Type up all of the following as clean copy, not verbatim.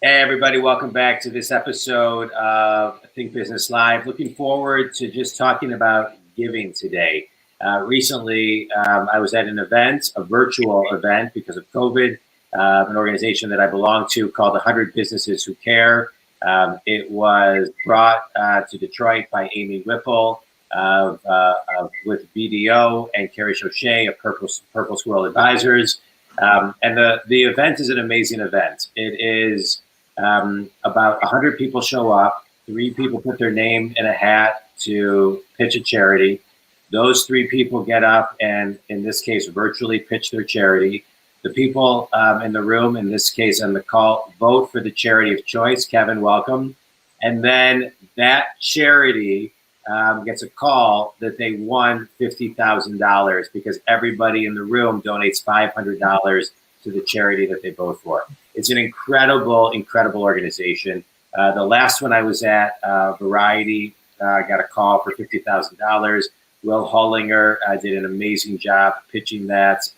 Hey, everybody, welcome back to this episode of Think Business Live. Looking forward to just talking about giving today. Recently, I was at an event, a virtual event because of COVID, an organization that I belong to called 100 Businesses Who Care. It was brought to Detroit by Amy Whipple with BDO and Carrie Schochet of Purple Squirrel Advisors. And the event is an amazing event. It is about 100 people show up. 3 people put their name in a hat to pitch a charity. Those 3 people get up and, in this case, virtually pitch their charity. The people in the room, in this case on the call, vote for the charity of choice. Kevin, welcome. And then that charity gets a call that they won $50,000 because everybody in the room donates $500 to the charity that they vote for. It's an incredible organization. The last one I was at, Variety, got a call for $50,000. Will Hollinger did an amazing job pitching that,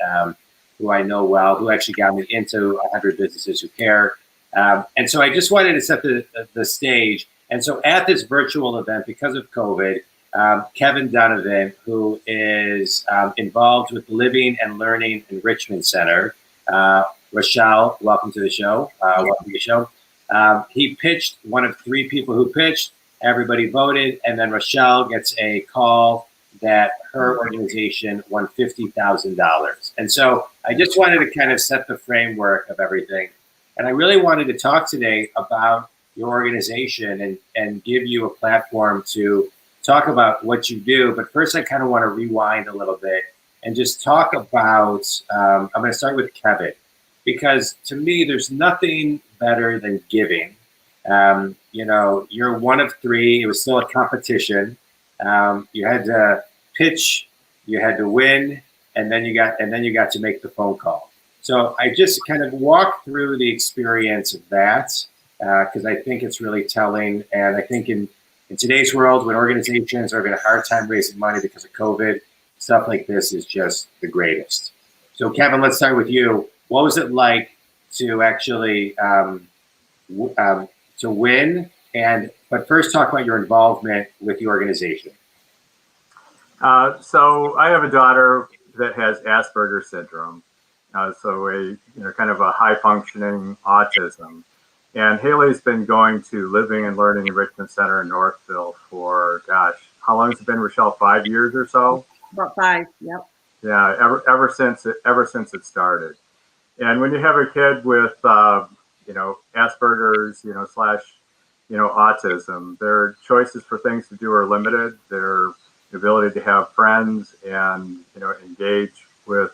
who I know well, who actually got me into 100 Businesses Who Care. And so I just wanted to set the stage. And so at this virtual event, because of COVID, Kevin Dunivin, who is involved with the Living and Learning Enrichment Center, Rachelle, welcome to the show. Welcome to the show. He pitched, one of 3 people who pitched. Everybody voted, and then Rachelle gets a call that her organization won $50,000. And so I just wanted to kind of set the framework of everything. And I really wanted to talk today about your organization and give you a platform to talk about what you do. But first, I kind of want to rewind a little bit and just talk about, I'm going to start with Kevin, because to me, there's nothing better than giving. You're one of 3. It was still a competition. You had to pitch, you had to win, and then you got to make the phone call. So I just kind of walk through the experience of that because I think it's really telling. And I think in today's world, when organizations are having a hard time raising money because of COVID, stuff like this is just the greatest. So Kevin, let's start with you. What was it like to actually to win? But first, talk about your involvement with the organization. So I have a daughter that has Asperger's syndrome, so kind of a high functioning autism. And Haley's been going to Living and Learning Enrichment Center in Northville for, how long has it been, Rachelle? 5 years or so? About 5, yep. Yeah, ever since it started. And when you have a kid with, Asperger's, / autism, their choices for things to do are limited. Their ability to have friends and, engage with,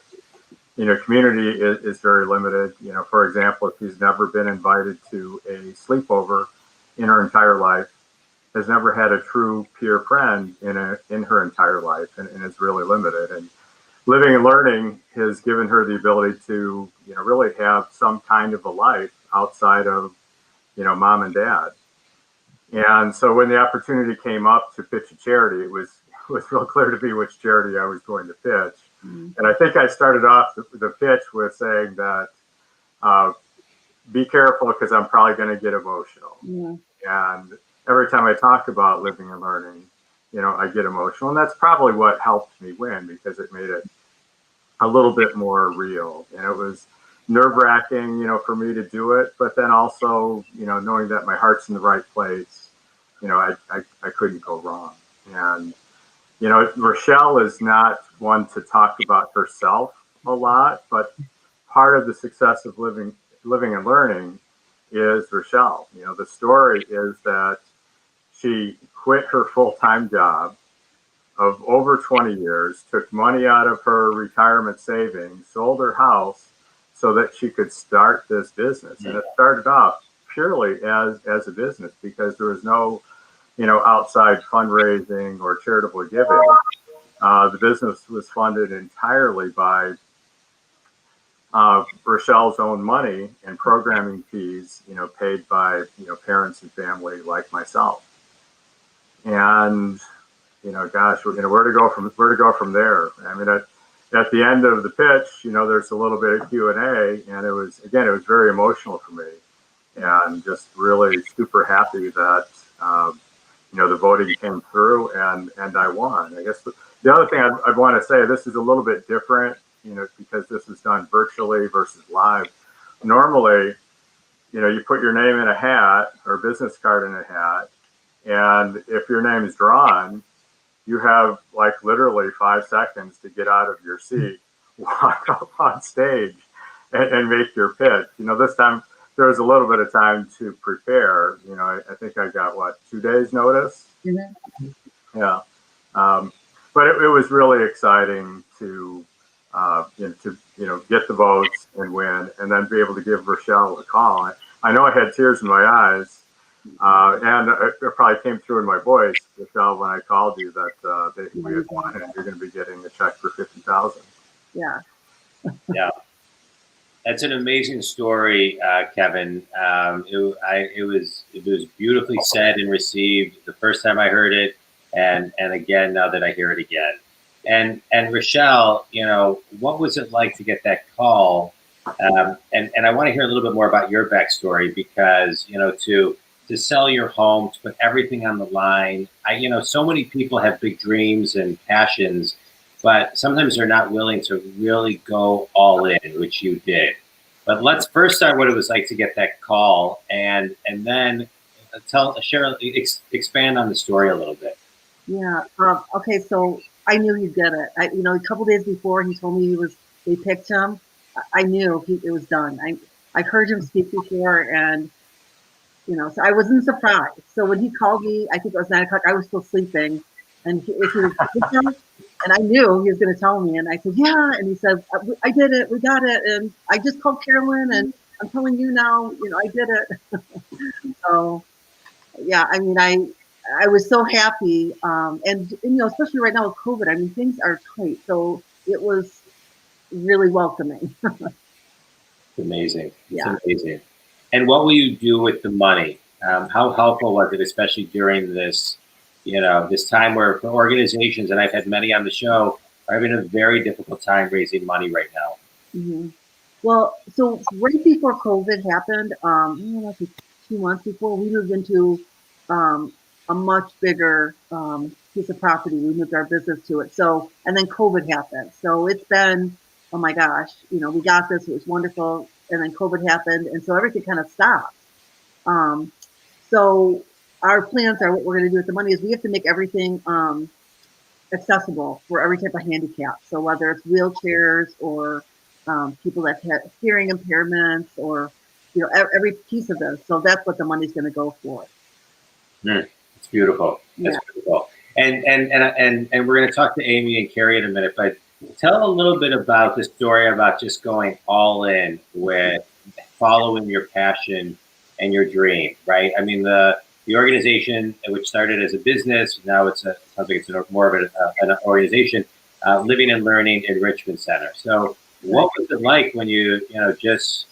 community is very limited. For example, if he's never been invited to a sleepover in her entire life, has never had a true peer friend in her entire life, and is really limited. And Living and Learning has given her the ability to, really have some kind of a life outside of, mom and dad. And so when the opportunity came up to pitch a charity, it was real clear to me which charity I was going to pitch. Mm-hmm. And I think I started off the pitch with saying that, be careful because I'm probably going to get emotional. Yeah. And every time I talk about living and learning, I get emotional. And that's probably what helped me win, because it made it a little bit more real. And it was nerve-wracking, for me to do it. But then also, knowing that my heart's in the right place, I couldn't go wrong. And Rachelle is not one to talk about herself a lot, but part of the success of living and learning is Rachelle. The story is that she quit her full-time job of over 20 years, took money out of her retirement savings, sold her house so that she could start this business. And it started off purely as a business because there was no outside fundraising or charitable giving. The business was funded entirely by Rachelle's own money and programming fees, paid by, parents and family like myself. And, where to go from there? I mean, at the end of the pitch, there's a little bit of Q&A, and it was very emotional for me. and just really super happy that the voting came through and I won. I guess the other thing I'd want to say, this is a little bit different, because this is done virtually versus live. Normally, you put your name in a hat or business card in a hat, and if your name is drawn, you have like literally 5 seconds to get out of your seat, walk up on stage, and make your pitch. This time there was a little bit of time to prepare. I think I got 2 days notice. Mm-hmm. Yeah, but it was really exciting to get the votes and win, and then be able to give Rachelle a call. I know I had tears in my eyes, and it probably came through in my voice, Rachelle, when I called you that we had won, and you're going to be getting a check for $50,000. Yeah. Yeah. That's an amazing story, Kevin. It was beautifully said and received the first time I heard it, and again now that I hear it again. And Rachelle, what was it like to get that call? And I want to hear a little bit more about your backstory, because to sell your home, to put everything on the line. So many people have big dreams and passions, but sometimes they're not willing to really go all in, which you did. But let's first start what it was like to get that call, and then expand on the story a little bit. Yeah. Okay. So I knew he'd get it. A couple days before he told me they picked him. I knew it was done. I heard him speak before, and so I wasn't surprised. So when he called me, I think it was 9 o'clock. I was still sleeping, and he was picked him. And I knew he was going to tell me. And I said, yeah. And he said, I did it. We got it. And I just called Carolyn, and I'm telling you now, I did it. So, yeah, I was so happy. And especially right now with COVID, things are tight. So it was really welcoming. Amazing. Yeah. It's amazing. And what will you do with the money? How helpful was it, especially during this this time where for organizations, and I've had many on the show, are having a very difficult time raising money right now? Mm-hmm. Well, so right before COVID happened, 2 months before, we moved into a much bigger piece of property. We moved our business to it. So, and then COVID happened. So it's been, oh my gosh, we got this. It was wonderful. And then COVID happened. And so everything kind of stopped. So our plans are, what we're going to do with the money is we have to make everything accessible for every type of handicap. So whether it's wheelchairs or people that have hearing impairments, or every piece of this. So that's what the money's going to go for. It's beautiful. That's beautiful. And we're going to talk to Amy and Carrie in a minute, but tell a little bit about the story about just going all in with following your passion and your dream, right? The organization, which started as a business, now sounds like it's more of an organization, Living and Learning Enrichment Center. So what was it like when you just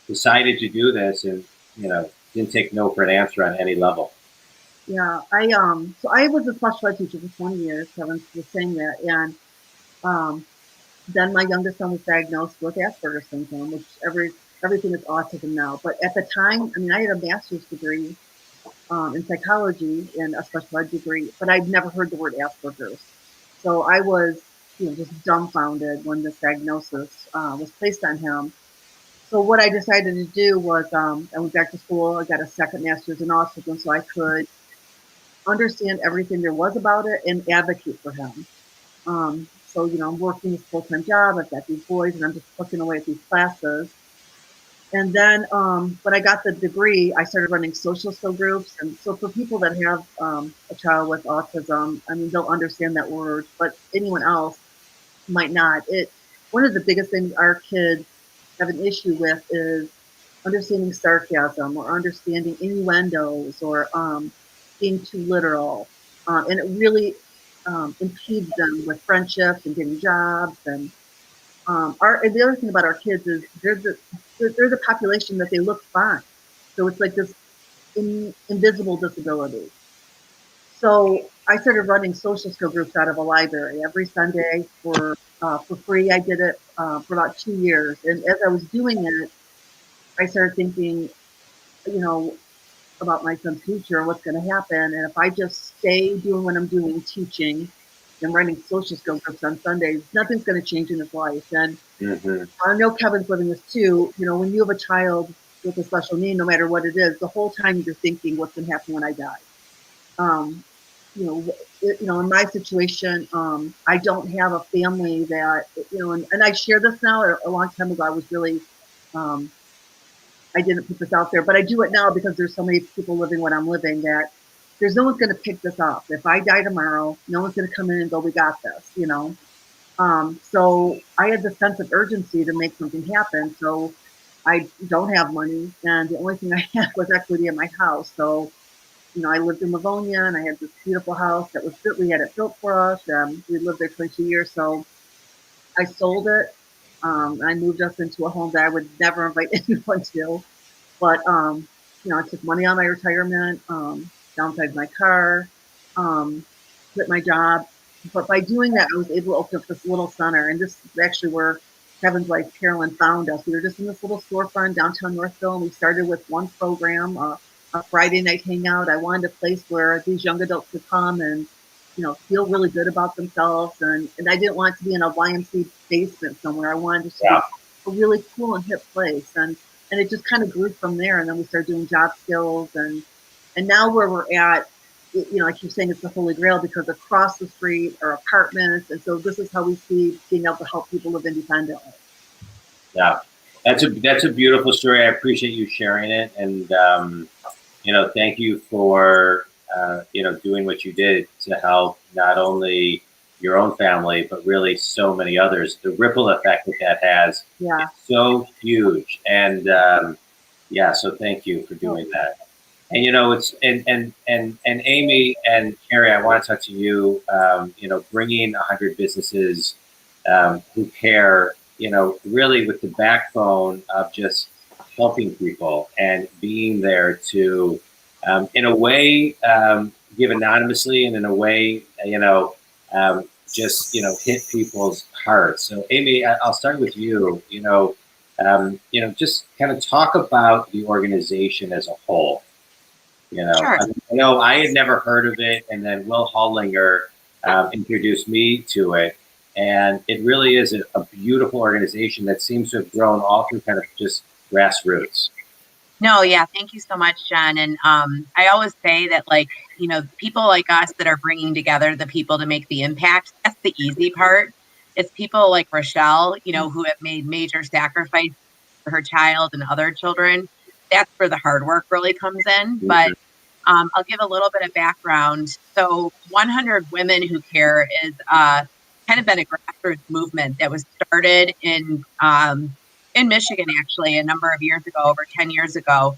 decided to do this and didn't take no for an answer on any level? Yeah, so I was a special ed teacher for 20 years. Kevin was saying that, and then my youngest son was diagnosed with Asperger's syndrome, which everything is autism now. But at the time, I had a master's degree in psychology and a special ed degree, but I'd never heard the word Asperger's. So I was, just dumbfounded when this diagnosis was placed on him. So what I decided to do was I went back to school. I got a second master's in autism so I could understand everything there was about it and advocate for him. So, I'm working this full-time job. I've got these boys, and I'm just plucking away at these classes. And then when I got the degree, I started running social skill groups. And so for people that have a child with autism, they'll understand that word, but anyone else might not. One of the biggest things our kids have an issue with is understanding sarcasm or understanding innuendos or being too literal. And it really impedes them with friendships and getting jobs. And the other thing about our kids is they're the population that they look fine. So it's like this invisible disability. So I started running social skill groups out of a library every Sunday for free. I did it for about 2 years. And as I was doing it, I started thinking, you know, about my son's future and what's going to happen. And if I just stay doing what I'm doing, teaching and running social skill groups on Sundays, nothing's going to change in his life. And I know Kevin's living this too. You know, when you have a child with a special need, no matter what it is, the whole time you're thinking what's going to happen when I die. You know, in my situation, I don't have a family that, and I share this now. A long time ago, I was really, I didn't put this out there, but I do it now because there's so many people living what I'm living that there's no one's going to pick this up. If I die tomorrow, no one's going to come in and go, we got this, So I had the sense of urgency to make something happen. So I don't have money, and the only thing I had was equity in my house. So, I lived in Livonia, and I had this beautiful house that was built. We had it built for us. We lived there 22 years. So I sold it. I moved us into a home that I would never invite anyone to. But, I took money on my retirement, downsized my car, quit my job. But by doing that, I was able to open up this little center. And this is actually where Kevin's wife, Carolyn, found us. We were just in this little storefront downtown Northville, and we started with one program, a Friday night hangout. I wanted a place where these young adults could come and, feel really good about themselves. And I didn't want it to be in a YMCA basement somewhere. I wanted it to be a really cool and hip place. And it just kind of grew from there. And then we started doing job skills. And now where we're at, I keep saying it's the Holy Grail because across the street are apartments. And so this is how we see being able to help people live independently. Yeah, that's a beautiful story. I appreciate you sharing it. And, thank you for, doing what you did to help not only your own family, but really so many others. The ripple effect that has is so huge. And so thank you for doing that. And it's and Amy and Carrie, I want to talk to you. Bringing 100 businesses who care, really with the backbone of just helping people and being there to, in a way, give anonymously, and in a way, just hit people's hearts. So Amy, I'll start with you. Just kind of talk about the organization as a whole. Sure. I know I had never heard of it, and then Will Hollinger introduced me to it, and it really is a beautiful organization that seems to have grown all through kind of just grassroots. No, yeah, thank you so much, John. And I always say that, people like us that are bringing together the people to make the impact, that's the easy part. It's people like Rachelle, who have made major sacrifices for her child and other children. That's where the hard work really comes in. Mm-hmm. But I'll give a little bit of background. So 100 Women Who Care is kind of been a grassroots movement that was started in Michigan, actually, a number of years ago, over 10 years ago.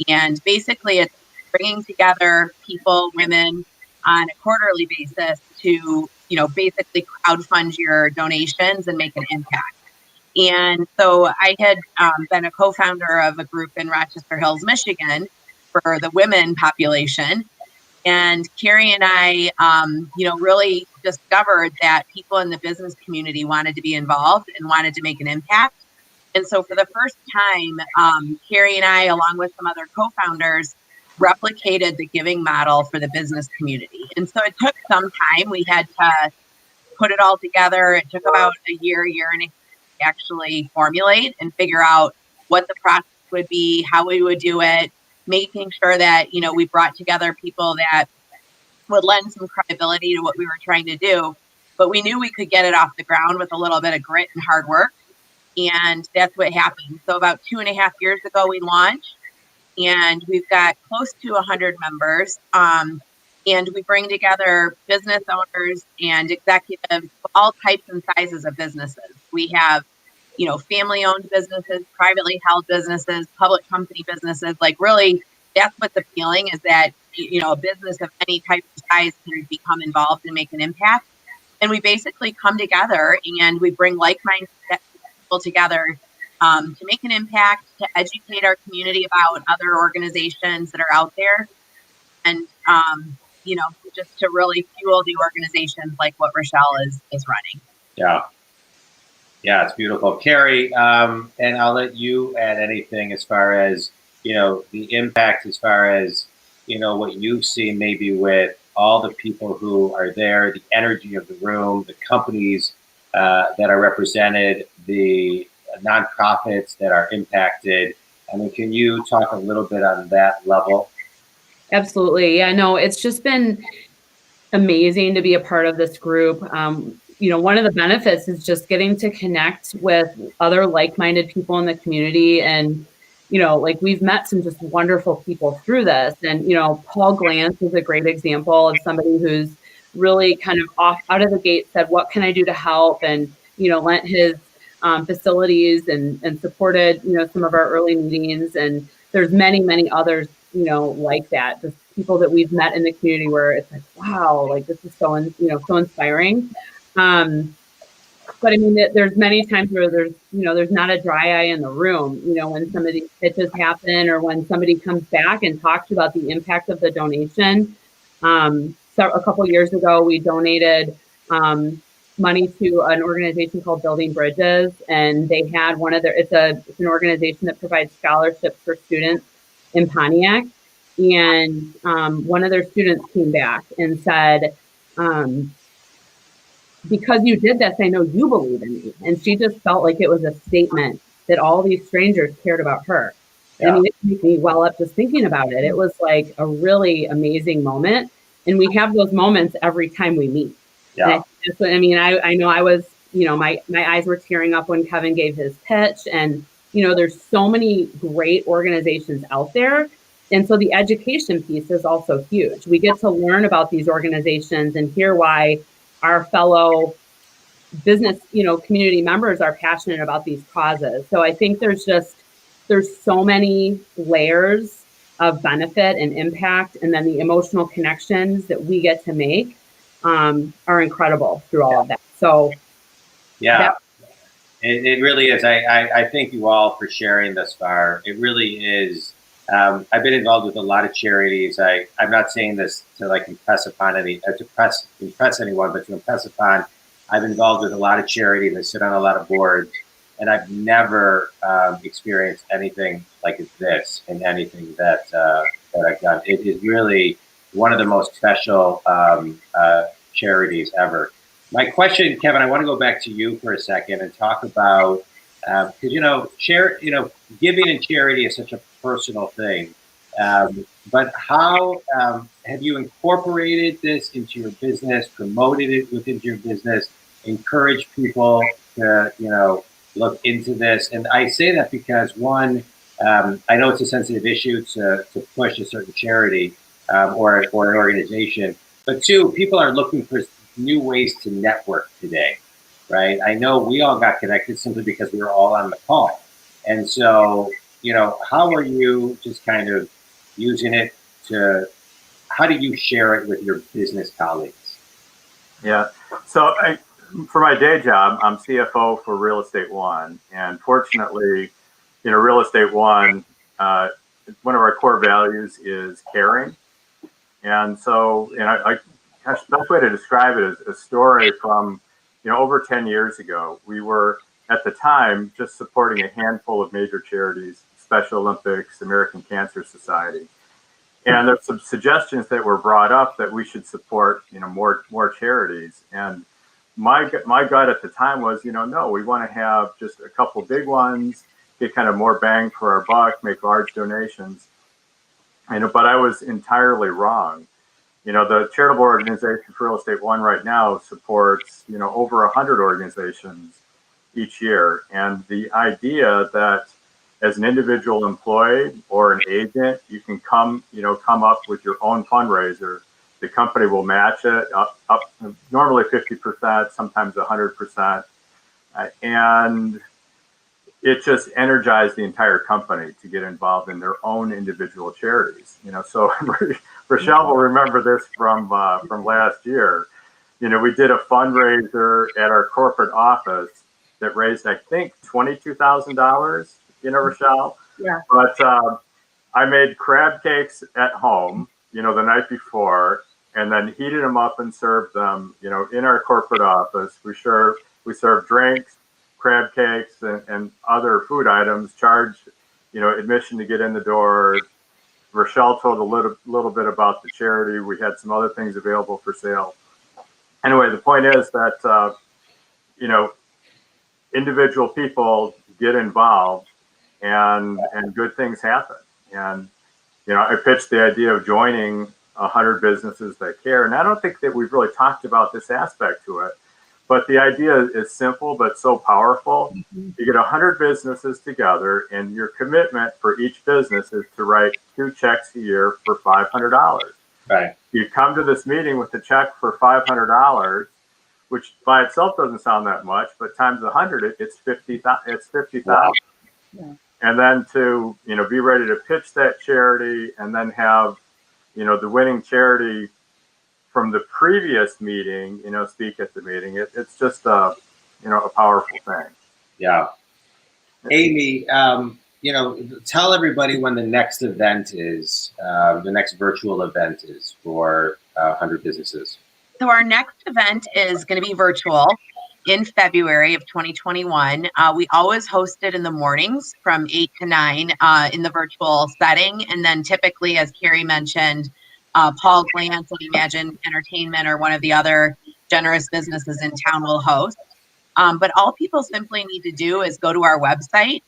And basically, it's bringing together people, women, on a quarterly basis to, basically crowdfund your donations and make an impact. And so I had been a co-founder of a group in Rochester Hills, Michigan, for the women population. And Carrie and I, really discovered that people in the business community wanted to be involved and wanted to make an impact. And so for the first time, Carrie and I, along with some other co-founders, replicated the giving model for the business community. And so it took some time. We had to put it all together. It took about a year and a half to actually formulate and figure out what the process would be, how we would do it, making sure that, we brought together people that would lend some credibility to what we were trying to do. But we knew we could get it off the ground with a little bit of grit and hard work. And that's what happened. So about 2.5 years ago, we launched, and we've got close to 100 members. And we bring together business owners and executives of all types and sizes of businesses. We have, family-owned businesses, privately held businesses, public company businesses. Really, that's what's appealing, is that, a business of any type of size can become involved and make an impact. And we basically come together and we bring like-minded people together to make an impact, to educate our community about other organizations that are out there, and just to really fuel the organizations like what Rachelle is running. Yeah, it's beautiful. Carrie, and I'll let you add anything as far as the impact as far as, what you've seen maybe with all the people who are there, the energy of the room, the companies that are represented, the nonprofits that are impacted. I mean, can you talk a little bit on that level? Absolutely. Yeah, no, it's just been amazing to be a part of this group. One of the benefits is just getting to connect with other like-minded people in the community. And, like we've met some just wonderful people through this. And, Paul Glantz is a great example of somebody who's really kind of out of the gate said, what can I do to help? And, lent his facilities and supported, some of our early meetings. And there's many, many others, like that, just people that we've met in the community where it's like, wow, like this is so inspiring. But I mean, there's many times where there's not a dry eye in the room, when some of these pitches happen or when somebody comes back and talks about the impact of the donation. So a couple of years ago, we donated money to an organization called Building Bridges, and they had it's an organization that provides scholarships for students in Pontiac. And one of their students came back and said, because you did this, I know you believe in me. And she just felt like it was a statement that all these strangers cared about her. Yeah. I mean, it made me well up just thinking about it. It was like a really amazing moment. And we have those moments every time we meet. Yeah. I know I was, my eyes were tearing up when Kevin gave his pitch. And, there's so many great organizations out there. And so the education piece is also huge. We get to learn about these organizations and hear why our fellow business, community members are passionate about these causes. So I think there's so many layers of benefit and impact. And then the emotional connections that we get to make are incredible through all of that. So yeah, it really is. I thank you all for sharing thus far. It really is. I've been involved with a lot of charities. I'm not saying this to like impress anyone, but to impress upon. I've been involved with a lot of charities. I sit on a lot of boards, and I've never experienced anything like this in anything that I've done. It is really one of the most special charities ever. My question, Kevin, I want to go back to you for a second and talk about because giving and charity is such a personal thing. But how have you incorporated this into your business, promoted it within your business, encouraged people to look into this? And I say that because one, I know it's a sensitive issue to push a certain charity or an organization, but two, people are looking for new ways to network today. Right. I know we all got connected simply because we were all on the call. And so, how are you just kind of using it how do you share it with your business colleagues? Yeah. So for my day job, I'm CFO for Real Estate One. And fortunately, Real Estate One, one of our core values is caring. And so, gosh, the best way to describe it is a story from over 10 years ago. We were, at the time, just supporting a handful of major charities, Special Olympics, American Cancer Society. And there's some suggestions that were brought up that we should support, more charities. And my gut at the time was, no, we want to have just a couple big ones, get kind of more bang for our buck, make large donations. But I was entirely wrong. The charitable organization for Real Estate One right now supports, over 100 organizations each year. And the idea that as an individual employee or an agent, you can come up with your own fundraiser. The company will match it up normally 50%, sometimes 100%. And it just energized the entire company to get involved in their own individual charities. So Rachelle will remember this from last year. We did a fundraiser at our corporate office that raised, I think, $22,000. Rachelle. Yeah. But I made crab cakes at home, the night before, and then heated them up and served them, in our corporate office. We served drinks, crab cakes, and other food items, charged admission to get in the door. Rachelle told a little bit about the charity. We had some other things available for sale. Anyway, the point is that, individual people get involved and good things happen. And, I pitched the idea of joining 100 businesses that care. And I don't think that we've really talked about this aspect to it, but the idea is simple, but so powerful. You get 100 businesses together, and your commitment for each business is to write 2 checks a year for $500. Right. You come to this meeting with a check for $500, which by itself doesn't sound that much, but times 100, it's 50,000. It's 50,000. Wow. Yeah. And then to, be ready to pitch that charity, and then have, the winning charity from the previous meeting, speak at the meeting. It's just a powerful thing. Yeah. Amy, tell everybody when the next event is, the next virtual event is for 100 businesses. So our next event is going to be virtual in February of 2021. We always host it in the mornings from 8 to 9 in the virtual setting. And then typically, as Carrie mentioned, Paul Glantz at Imagine Entertainment or one of the other generous businesses in town will host. But all people simply need to do is go to our website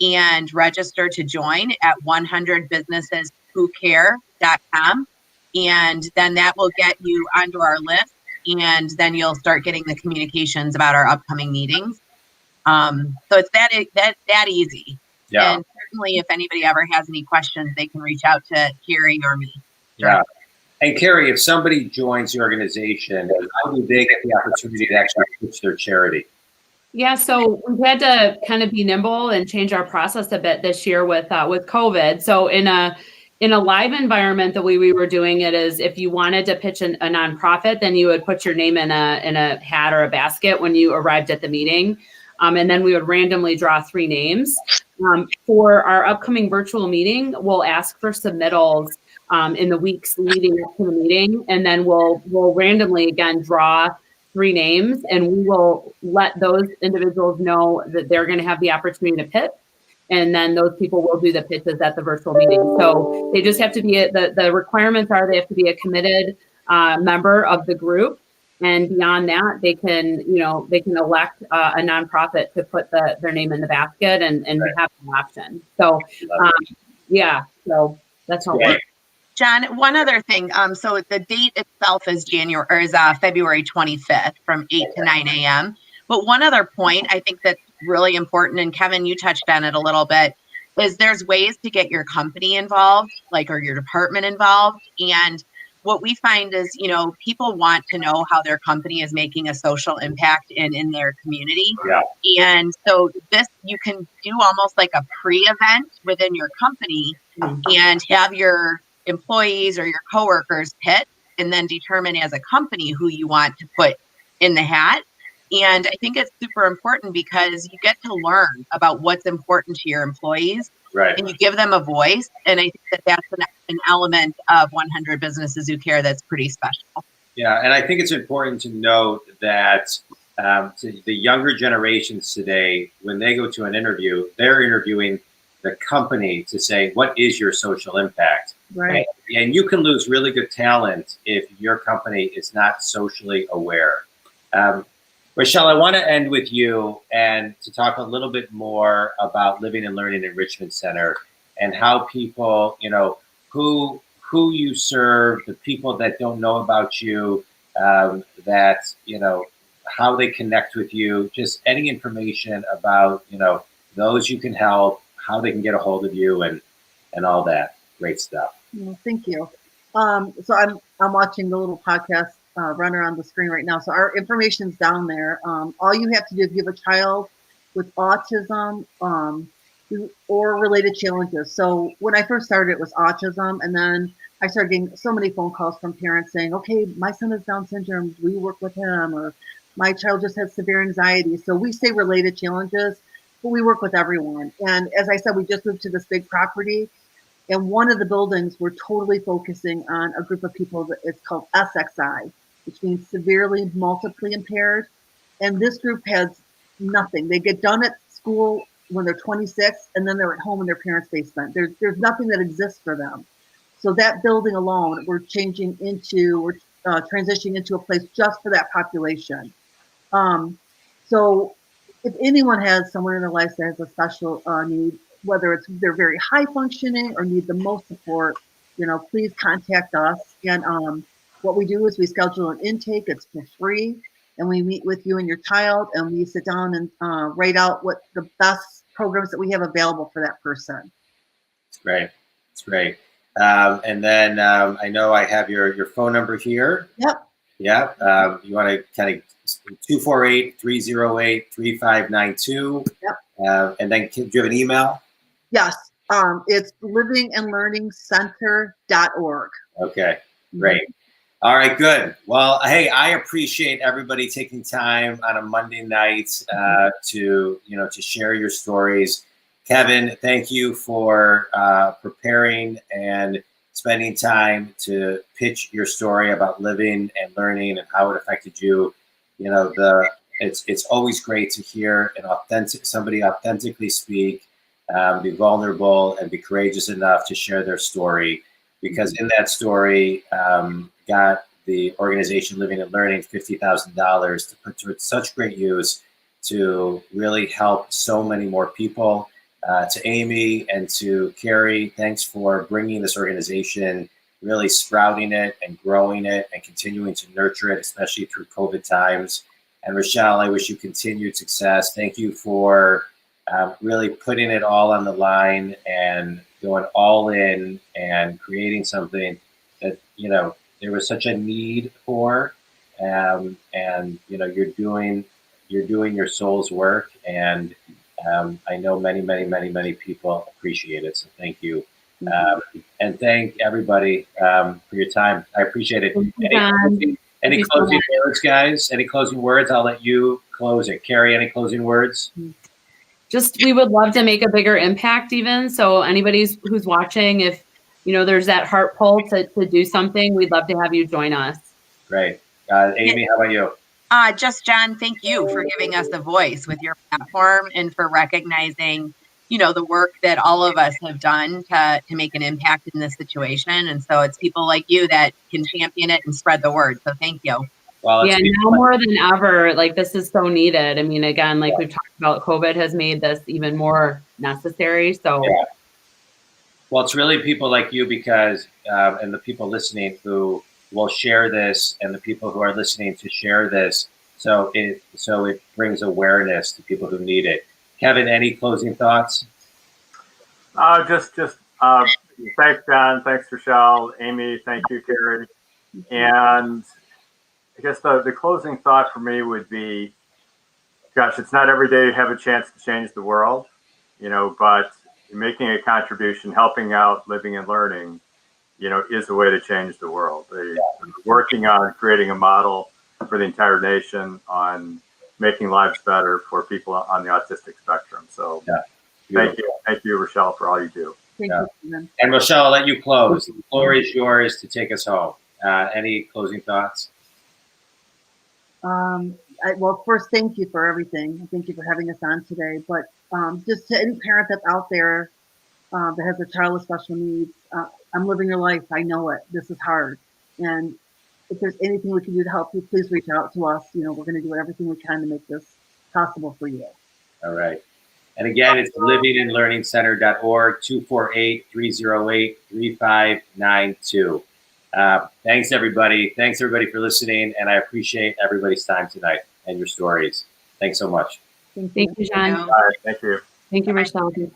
and register to join at 100businesseswhocare.com. And then that will get you onto our list. And then you'll start getting the communications about our upcoming meetings. So it's that easy. Yeah. And certainly if anybody ever has any questions, they can reach out to Carrie or me. Yeah. And Carrie, if somebody joins the organization, how do they get the opportunity to actually pitch their charity? Yeah, so we've had to kind of be nimble and change our process a bit this year with COVID. So in a live environment, the way we were doing it is if you wanted to pitch a nonprofit, then you would put your name in a hat or a basket when you arrived at the meeting. And then we would randomly draw 3 names. For our upcoming virtual meeting, we'll ask for submittals in the weeks leading up to the meeting. And then we'll randomly again draw 3 names, and we will let those individuals know that they're going to have the opportunity to pitch. And then those people will do the pitches at the virtual meeting. So they just have to be, the requirements are they have to be a committed member of the group. And beyond that, they can elect a nonprofit to put their name in the basket and Right. have an option. So, so that's how it works. John, one other thing. So the date itself is February 25th from 8 to 9 a.m. But one other point I think that's really important, and Kevin, you touched on it a little bit, is there's ways to get your company involved, or your department involved. And what we find is, people want to know how their company is making a social impact in their community. Yeah. And so you can do almost like a pre-event within your company and have your employees or your coworkers pitch, and then determine as a company who you want to put in the hat. And I think it's super important because you get to learn about what's important to your employees, Right. and you give them a voice. And I think that's an element of 100 Businesses Who Care that's pretty special. Yeah, and I think it's important to note that to the younger generations today, when they go to an interview, they're interviewing the company to say, what is your social impact? Right. And you can lose really good talent if your company is not socially aware. Rachelle, I want to end with you and to talk a little bit more about Living and Learning Enrichment Center and how people, who you serve, the people that don't know about you, that, how they connect with you, just any information about, those you can help, how they can get a hold of you and all that great stuff. Well, thank you. So I'm watching the little podcast run around the screen right now. So our information's down there. All you have to do if you have a child with autism or related challenges. So when I first started, it was autism, and then I started getting so many phone calls from parents saying, "Okay, my son has Down syndrome. Will you work with him?" Or "My child just has severe anxiety." So we say related challenges, but we work with everyone. And as I said, we just moved to this big property. And one of the buildings, we're totally focusing on a group of people that it's called SXI, which means severely multiply impaired. And this group has nothing. They get done at school when they're 26, and then they're at home in their parents' basement. There's nothing that exists for them. So that building alone, we're transitioning into a place just for that population. So if anyone has someone in their life that has a special need, whether it's they're very high functioning or need the most support, please contact us. And what we do is we schedule an intake. It's for free, and we meet with you and your child, and we sit down and write out what the best programs that we have available for that person. It's great. It's great. And then I know I have your phone number here. Yep. Yeah. You want to kind of 248-308-3592. Yep. And then do you have an email? Yes. It's livingandlearningcenter.org. Okay. Great. All right, good. Well, hey, I appreciate everybody taking time on a Monday night to share your stories. Kevin, thank you for preparing and spending time to pitch your story about living and learning and how it affected you. It's always great to hear somebody authentically speak, be vulnerable, and be courageous enough to share their story. Because in that story, got the organization Living and Learning $50,000 to put to such great use to really help so many more people. To Amy and to Carrie, thanks for bringing this organization, really sprouting it and growing it and continuing to nurture it, especially through COVID times. And Rachelle, I wish you continued success. Thank you for really putting it all on the line and going all in and creating something that, there was such a need for, and you're doing your soul's work, and I know many people appreciate it. So thank you. And thank everybody for your time. I appreciate it. Any closing words, guys? Any closing words? I'll let you close it. Carrie, any closing words? Just, we would love to make a bigger impact even. So anybody who's watching, if there's that heart pull to do something, we'd love to have you join us. Great. Amy, how about you? Just John, thank you for giving us a voice with your platform and for recognizing, the work that all of us have done to make an impact in this situation. And so it's people like you that can champion it and spread the word. So thank you. Well, yeah, now more than ever, this is so needed. I mean, again, we've talked about, COVID has made this even more necessary. So, yeah. Well, it's really people like you because, and the people listening who will share this, and the people who are listening to share this. So it brings awareness to people who need it. Kevin, any closing thoughts? Just thanks, John. Thanks, Rachelle. Amy, thank you, Carrie. And I guess the closing thought for me would be, gosh, it's not every day you have a chance to change the world, but making a contribution, helping out, living and learning, is a way to change the world. Working on creating a model for the entire nation on making lives better for people on the autistic spectrum. So thank you, Rachelle, for all you do. Thank you. And Rachelle, I'll let you close. The floor is yours to take us home. Any closing thoughts? Well, first, thank you for everything. Thank you for having us on today. But just to any parent that's out there that has a child with special needs, I'm living your life. I know it. This is hard. And if there's anything we can do to help you, please reach out to us. We're going to do everything we can to make this possible for you. All right. And again, it's livingandlearningcenter.org, 248-308-3592. Thanks, everybody. Thanks, everybody, for listening. And I appreciate everybody's time tonight and your stories. Thanks so much. Thank you, John. All right, thank you. Thank you, Rachelle.